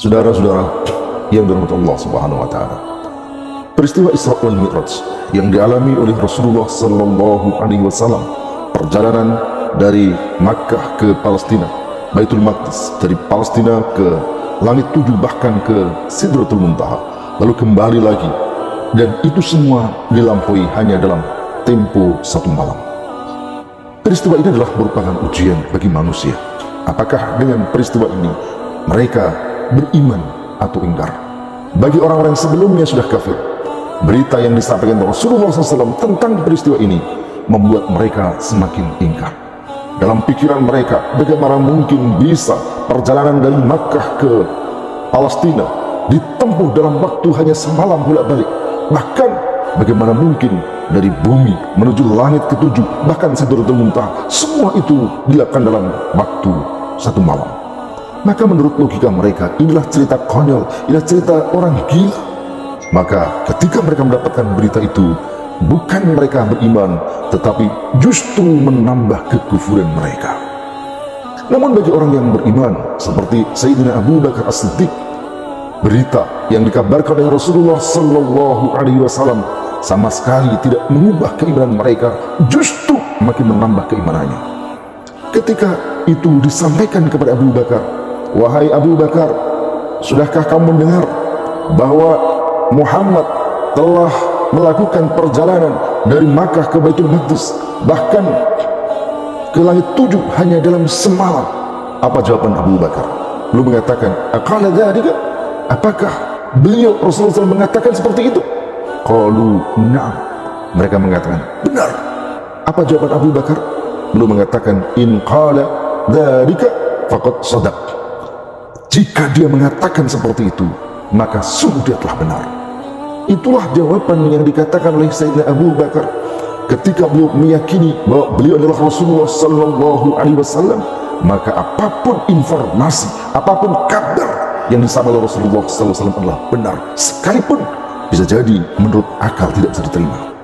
Saudara-saudara yang dirahmati Allah Subhanahu wa taala. Peristiwa Isra wal Mi'raj yang dialami oleh Rasulullah sallallahu alaihi wasallam, perjalanan dari Makkah ke Palestina, Baitul Maqdis, dari Palestina ke langit tujuh, bahkan ke Sidratul Muntaha, lalu kembali lagi, dan itu semua dilampaui hanya dalam tempo satu malam. Peristiwa ini adalah merupakan ujian bagi manusia. Apakah dengan peristiwa ini mereka beriman atau ingkar? Bagi orang-orang yang sebelumnya sudah kafir, berita yang disampaikan Rasulullah SAW tentang peristiwa ini membuat mereka semakin ingkar. Dalam pikiran mereka, bagaimana mungkin bisa perjalanan dari Makkah ke Palestina ditempuh dalam waktu hanya semalam bolak-balik? Bahkan bagaimana mungkin dari bumi menuju langit ketujuh, bahkan Sidratul Muntaha, semua itu dilakukan dalam waktu satu malam? Maka menurut logika mereka, inilah cerita konyol, inilah cerita orang gila. Maka ketika mereka mendapatkan berita itu, bukan mereka beriman, tetapi justru menambah kekufuran mereka. Namun bagi orang yang beriman, seperti Sayyidina Abu Bakar As-Siddiq, berita yang dikabarkan oleh Rasulullah Sallallahu Alaihi Wasallam sama sekali tidak mengubah keimanan mereka, justru makin menambah keimanannya. Ketika itu disampaikan kepada Abu Bakar, "Wahai Abu Bakar, sudahkah kamu mendengar bahwa Muhammad telah melakukan perjalanan dari Makkah ke Baitul Maqdis, bahkan ke langit tujuh hanya dalam semalam?" Apa jawaban Abu Bakar? Beliau mengatakan, "Aqala dzalika?" Apakah beliau Rasulullah SAW mengatakan seperti itu? Qalu na'am. Mereka mengatakan benar. Apa jawaban Abu Bakar? Beliau mengatakan, "In qala dzalika faqad shadaq." Jika dia mengatakan seperti itu, maka sungguh dia telah benar. Itulah jawaban yang dikatakan oleh Sayyidina Abu Bakar ketika beliau meyakini bahwa beliau adalah Rasulullah Sallallahu Alaihi Wasallam. Maka apapun informasi, apapun kabar yang disampaikan oleh Rasulullah SAW adalah benar, sekalipun bisa jadi menurut akal tidak bisa diterima.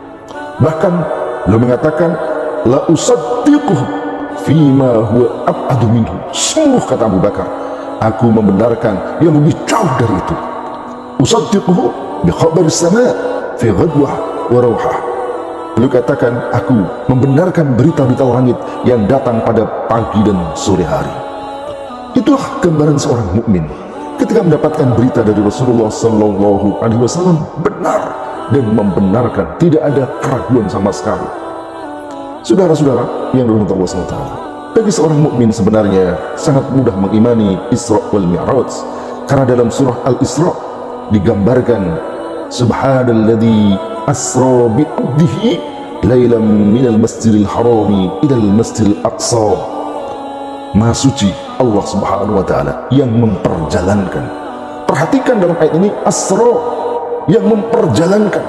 Bahkan beliau mengatakan, "La usaddiquhu fima huwa ab'adu minhu." Sungguh, kata Abu Bakar, aku membenarkan yang lebih jauh dari itu. "Usaddiquhu bi khabari sama' fi ghadwah wa rawhah." Beliau katakan, aku membenarkan berita-berita langit yang datang pada pagi dan sore hari. Itulah gambaran seorang mukmin ketika mendapatkan berita dari Rasulullah Sallallahu Alaihi Wasallam benar dan membenarkan, tidak ada keraguan sama sekali. Saudara-saudara yang dirahmati Allah SWT, bagi seorang mukmin sebenarnya sangat mudah mengimani Isra wal Mi'raj, karena dalam surah Al-Isra digambarkan, "Subhanalladzi asra bi 'abdihi lailan minal masjidil harami ilal masjidil aqsa." Maha suci Allah Subhanahu wa taala yang memperjalankan. Perhatikan dalam ayat ini, asra, yang memperjalankan.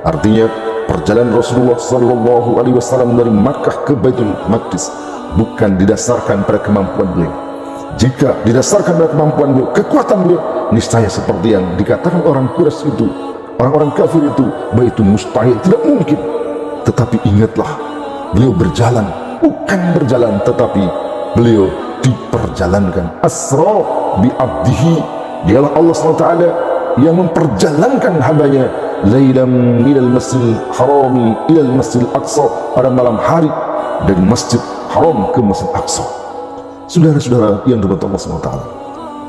Artinya perjalanan Rasulullah sallallahu alaihi wasallam dari Makkah ke Baitul Maqdis bukan didasarkan pada kemampuan beliau. Jika didasarkan pada kemampuan beliau, kekuatan beliau, niscaya seperti yang dikatakan orang Quraisy itu, orang-orang kafir itu, bahwa itu mustahil, tidak mungkin. Tetapi ingatlah, beliau berjalan, bukan berjalan, tetapi beliau diperjalankan. Asra bi abdihi, dialah Allah SWT yang memperjalankan hambanya lailam minal masjidil harami ilal masjidil aqsa, pada malam hari dari masjid haram ke masjid aqsa. Saudara-saudara yang dirahmati Allah SWT,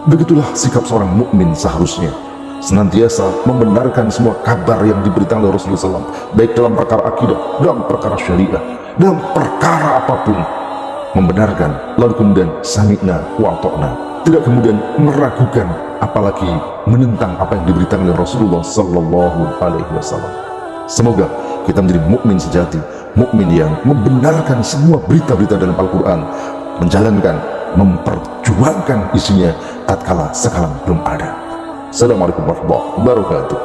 begitulah sikap seorang mukmin seharusnya, senantiasa membenarkan semua kabar yang diberitakan oleh Rasulullah SAW, baik dalam perkara akidah, dalam perkara syariah, dalam perkara apapun. Membenarkan, lalu kemudian sami'na wa ata'na, tidak kemudian meragukan, apalagi menentang apa yang diberitakan oleh Rasulullah Sallallahu Alaihi Wasallam. Semoga kita menjadi mukmin sejati, mukmin yang membenarkan semua berita-berita dalam Al-Quran, menjalankan, memperjuangkan isinya tatkala sekarang belum ada. Assalamualaikum warahmatullahi wabarakatuh.